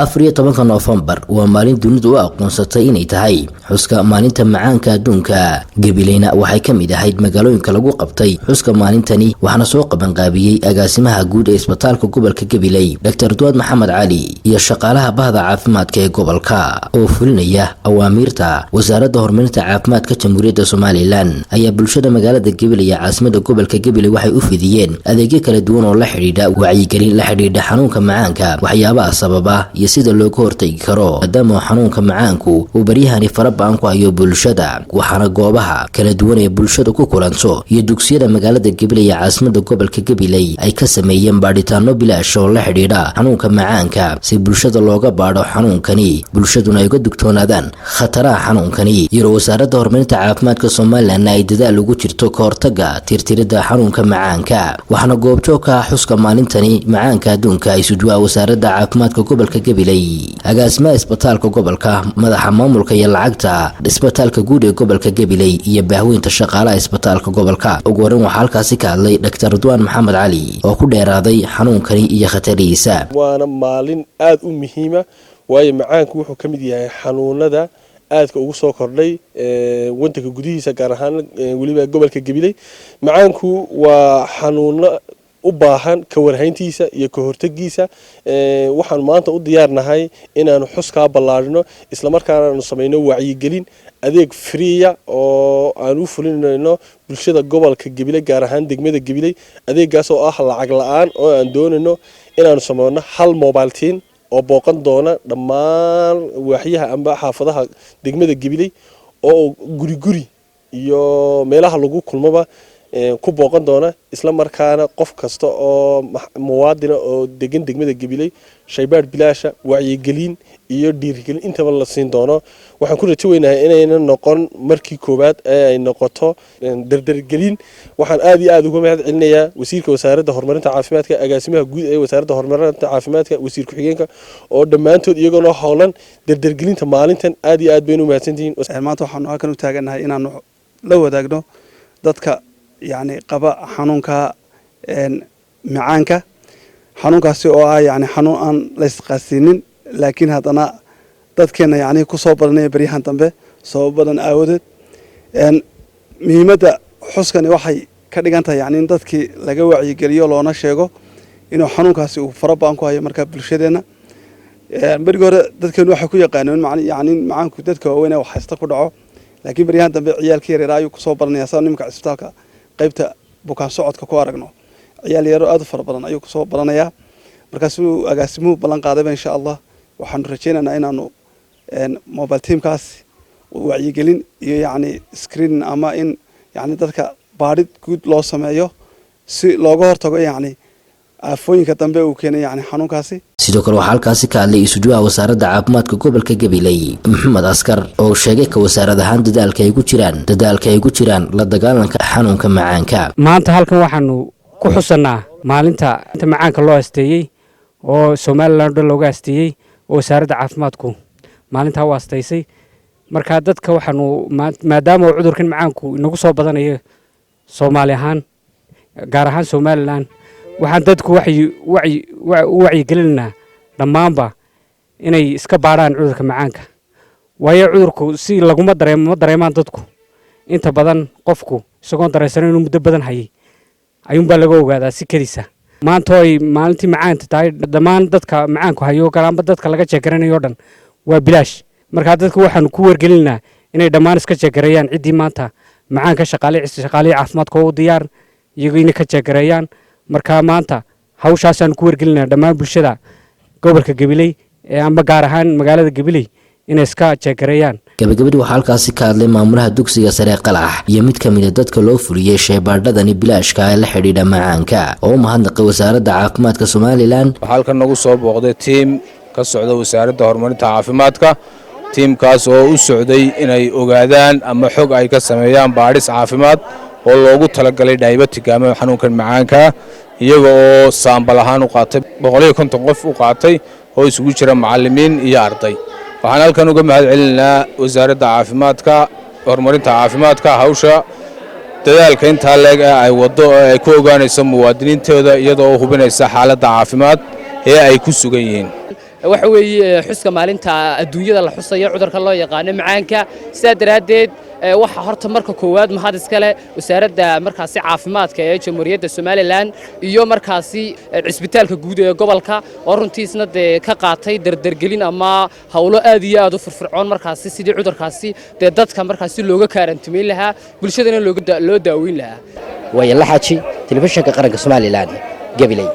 14 Noofambar waa maalin dunidu u aqoonsatay inay tahay xuska maalinta macaanka adduunka. Gabileyna waxay ka mid ahayd magaalooyinka lagu qabtay xuska maalintani waxaana soo qaban qaabiyay agaasimaha guud ee isbitaalka gobolka Gabiley Dr. Duad Maxamed Cali iyo shaqaalaha bahda caafimaadka ee gobolka oo fulinaya awaamirta wasaaradda horumarinta caafimaadka Jamhuuriyadda Soomaaliland ayaa bulshada magaalada Gabiley ee caasimadda gobolka Gabiley waxay u fidiyeen adeegyo kala duwan oo la xiriira wacyigelin la xiriira xanuunka macaanka waxyaabaha sababa iyo sida looga hortagi karo maadaama xanuunka macaanku uu baryahani farabaan ku hayo bulshada waxaana goobaha kala duwan ee bulshada ku kulanto iyo dugsiyada magaalada Gabiley ee caasimadda gobolka Gabiley ay ka sameeyeen baadhitaano bilaash oo la xiriira xanuunka macaanka si bulshada looga baadho xanuunkani bulshaduna ay uga digtoonaadaan khataraha xanuunkani iyo wasaaradda horumarinta caafimaadka Soomaaliland ay dadaal ugu jirto ka hortagga tirtirida xanuunka macaanka waxaana goobjoogka xuska maalintani macaanka adduunka ay sudwaa wasaaradda caafimaadka gobolka Gabiley agaasimaha isbitaalka gobolka madaxa maamulka iyo lacagta isbitaalka guud ee gobolka Gabiley iyo baahweynta shaqaalaha isbitaalka gobolka ugu horeyn waxaa halkaasi ka hadlay Dr. Duad Maxamed Cali oo ku dheeraaday xanuunkani iyo khatarihiisa. waana maalin aad u muhiima waayo macaanku wuxuu ka mid yahay xanuunada aadka ugu soo kordhay wadanka gudihiisa gaar ahaan waliba gobolka Gabiley. macaanku waa xanuuno u baahan ka warhayntiisa iyo ka hortagiisa waxaan maanta u diyaarnahay inaanu xuska ballaarino isla markaana aanu sameeyno wacyigelin adeeg free oo aan u fulinayno bulshada gobolka Gabiley gaar ahaan degmada Gabiley adeegaas oo ah lacag la'aan oo aan doonayno inaanu sameeyno hal mobile team oo booqan doona dhammaan waaxyaha amba xaafadaha degmada Gabiley oo guri iyo meelaha lagu kulmaba ku booqan doona isla markaana qof kasta oo muwaadin oo degan degmada Gabiley shaybaar bilaasha wacyigelin iyo dhiirigelin intaba la siin doono. waxaan ku rajaynayaa inayna noqon markii koobaad ay noqoto dardargelin. waxaan aad iyo aad uga mahad celinayaa wasiirka wasaaradda horumarinta caafimaadka agaasimaha guud ee wasaaradda horumarinta caafimaadka wasiir ku-xigeenka oo dhammaantood iyagoo howlan dardargelinta maalintan aad iyo aad baynu u mahadsantihiin. maanta waxaan halkan u taaganahay inaan la wadaagno dadka يعني قبا حنونكا معانكا حنونكا سي او يعني حنون ان ليس قاسينين لكن هادنا dadkeena يعني ku soo badanay bariyahan dambe soo badan aawad muhiimada xuskani waxay ka dhigantahay yani in dadkii laga wacyi geliyo loona sheego inuu xanuunkaasi uu farabaan ku hayo marka bulshadeena bariga hore dadkeenu waxay ku yaqaaneen yani macaanku dadka weyn ee wax haysta ku dhaco laakiin bariyahan dambe ciyaalkii yaryar ayuu ku soo badanaya soo nimka isbitaalka qaybta bukaan socodka ku aragno ciyaal yar aad u fara badan ayuu ku soo badanaya markaas uu agaasimuhu balan qaaday insha Allah waxaan rajaynaynaa inaanu mobile teamkaas wacyigelin iyo yani screen ama in yani dadka baadhid guud loo sameeyo si looga hortago yani aafooyinka dambe uu keenay yani xanuunkaasi. sidoo kale waxaa halkaasi ka hadlay isuduwaha wasaaradda caafimaadka gobolka Gabiley Maxamed Askar oo sheegay ka wasaarad ahaan dadaalka ay ku jiraan la dagaalanka xanuunka macaanka. maanta halkan waxaanu ku xusanaa maalinta macaanka loo asteeyay oo Soomaaliland looga asteeyay oo wasaaradda caafimaadku maalinta u asteysay marka dadka waxaanu maadaama cudurkan macaanku inagu soo badanayo Soomaali ahaan gaar ahaan Soomaaliland waxaan dadku wacyi gelinaa dhamaanba inay iska baaraan cudurka macaanka waayo cudurku si laguma dareemaan dadku inta badan qofku isagoo dareensan inuu muddo badan hayay ayuun baa laga ogaadaa si kaliisa maanta ay maalintii macaanta tahay dhamaan dadka macaanku hayo galaanba dadka laga jeegaranayo dhan waa bilaash marka dadku waxaan ku wargelinaa inay dhamaan iska jeegareeyaan cidii maanta macaanka shaqaale caafimaadka oo diyaar iyagoo inay ka jeegareeyaan marka maanta hawshaasaan ku wargelinaa dhamaan bulshada gobolka Gabiley ee amba gaar ahaan magaalada Gabiley inay iska jeegareeyaan. gabagabadii waxaa halkaasi ka hadlay maamulaha dugsiga sare Qalax iyo mid ka mid ah dadka loo fuliyay shaybaadhadani bilaashka ee la xiriira macaanka oo mahadnaqay wasaaradda caafimaadka Soomaaliland. waxaa halkan nagu soo booqday team ka socda wasaaradda horumarinta caafimaadka teamkaas oo u socday inay ogaadaan ama xog ay ka sameeyaan baadhis caafimaad oo loogu talagalay diabetic ama xanuunkan macaanka iyaga oo saambal ahaan u qaatay 150 qof u qaatay oo isugu jira macallimiin iyo arday. waxaan halkan uga mahad celinaa wasaaradda caafimaadka horumarinta caafimaadka hawsha dadaalka inta leeg ay wado ay ku ogaanayso muwaadiniintooda iyadoo hubinaysa xaaladda caafimaad ee ay ku sugan yihiin. waxa weeye xuska maalinta adduunyada la xusayo cudurka loo yaqaan macaanka sida daraadeed waxa horta marka koowaad mahad iskale wasaaradda markaasi caafimaadka ee Jamhuuriyadda Soomaaliland iyo markaasi cisbitaalka guud ee gobolka oo runtiisna ka qaatay dardargelin ama hawlo aad iyo aad u firfircoon markaasi sidii cudurkaasi dadka markaasi looga kaarantimeyn lahaa bulshadana loo daaweyn lahaa way la xaji telefishinka qaranka Soomaaliland gabilay